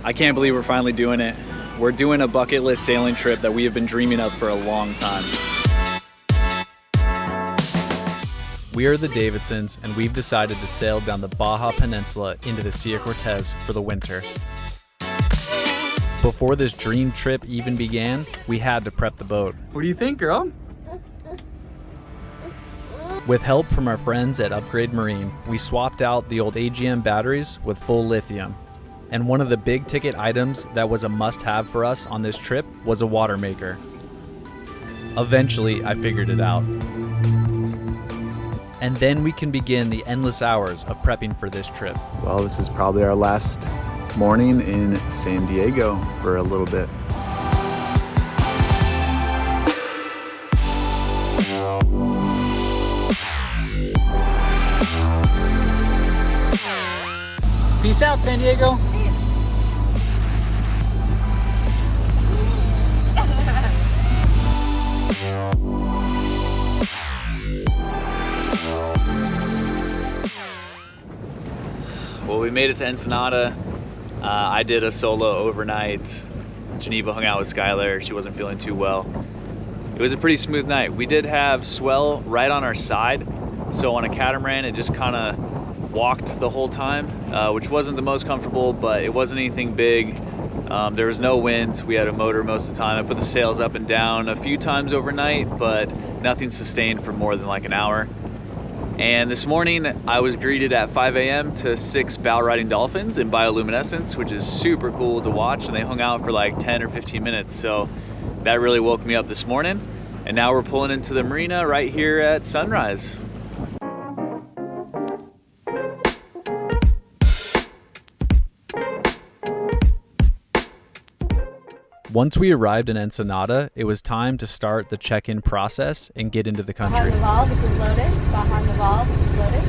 I can't believe we're finally doing it. We're doing a bucket list sailing trip that we have been dreaming of for a long time. We are the Davidsons, and we've decided to sail down the Baja Peninsula into the Sea of Cortez for the winter. Before this dream trip even began, we had to prep the boat. What do you think, girl? With help from our friends at Upgrade Marine, we swapped out the old AGM batteries with full lithium. And one of the big ticket items that was a must-have for us on this trip was a water maker. Eventually, I figured it out. And then we can begin the endless hours of prepping for this trip. Well, this is probably our last morning in San Diego for a little bit. Peace out, San Diego. Well, we made it to Ensenada. I did a solo overnight. Geneva hung out with Skylar. She wasn't feeling too well. It was a pretty smooth night. We did have swell right on our side. So on a catamaran, it just kind of walked the whole time, which wasn't the most comfortable, but it wasn't anything big. There was no wind. We had a motor most of the time. I put the sails up and down a few times overnight, but nothing sustained for more than like an hour. And this morning I was greeted at 5 a.m. to 6 bow riding dolphins in bioluminescence, which is super cool to watch, and they hung out for like 10 or 15 minutes. So that really woke me up this morning. And now we're pulling into the marina right here at sunrise. Once we arrived in Ensenada, it was time to start the check-in process and get into the country. Baja Naval, this is Lotus. Baja Naval, this is Lotus.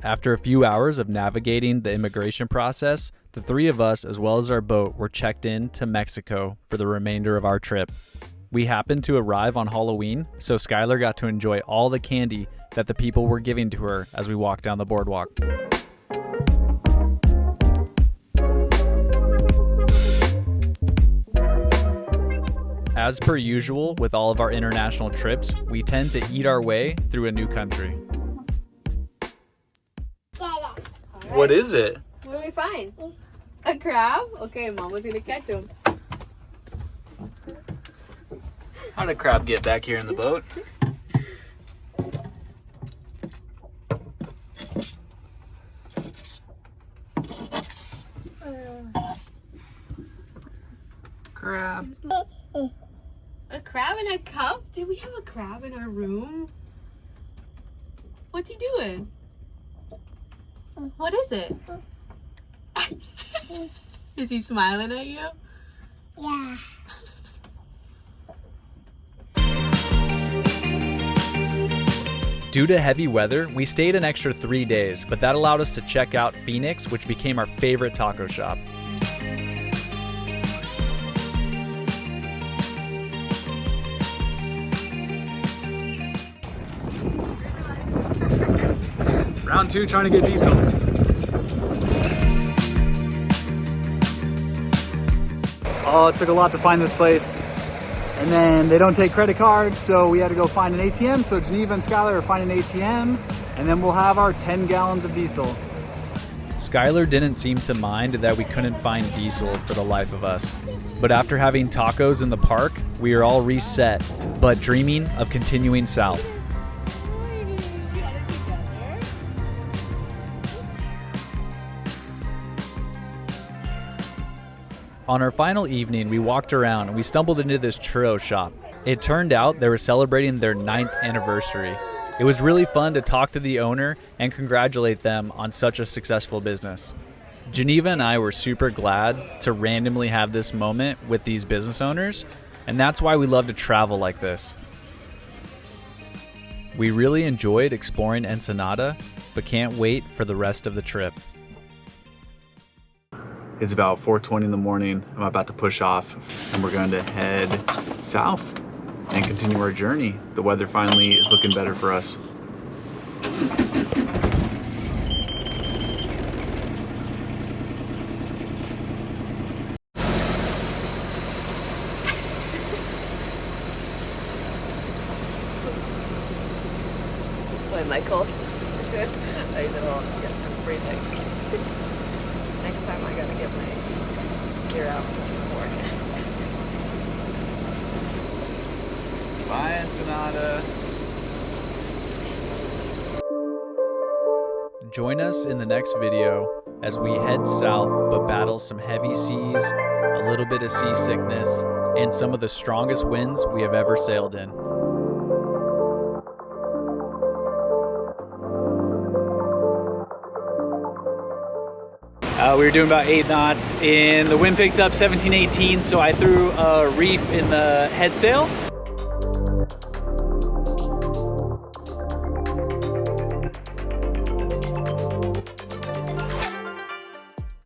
After a few hours of navigating the immigration process, the three of us, as well as our boat, were checked in to Mexico for the remainder of our trip. We happened to arrive on Halloween, so Skylar got to enjoy all the candy that the people were giving to her as we walked down the boardwalk. As per usual with all of our international trips, we tend to eat our way through a new country. What is it? What do we find? A crab? Okay, Mama's gonna catch him. How did a crab get back here in the boat? Crab. A crab in a cup? Did we have a crab in our room? What's he doing? What is it? Is he smiling at you? Yeah. Due to heavy weather, we stayed an extra 3 days, but that allowed us to check out Phoenix, which became our favorite taco shop. Round 2, trying to get diesel. Oh, it took a lot to find this place. And then they don't take credit cards, so we had to go find an ATM. So Geneva and Skylar are finding an ATM, and then we'll have our 10 gallons of diesel. Skylar didn't seem to mind that we couldn't find diesel for the life of us. But after having tacos in the park, we are all reset, but dreaming of continuing south. On our final evening, we walked around and we stumbled into this churro shop. It turned out they were celebrating their 9th anniversary. It was really fun to talk to the owner and congratulate them on such a successful business. Geneva and I were super glad to randomly have this moment with these business owners, and that's why we love to travel like this. We really enjoyed exploring Ensenada, but can't wait for the rest of the trip. It's about 4:20 in the morning. I'm about to push off and we're going to head south and continue our journey. The weather finally is looking better for us. Michael. I said, well, yes, I'm freezing. Next time I gotta get my gear out before. Bye, Ensenada. Join us in the next video as we head south but battle some heavy seas, a little bit of seasickness, and some of the strongest winds we have ever sailed in. We were doing about 8 knots and the wind picked up 17, 18, so I threw a reef in the head sail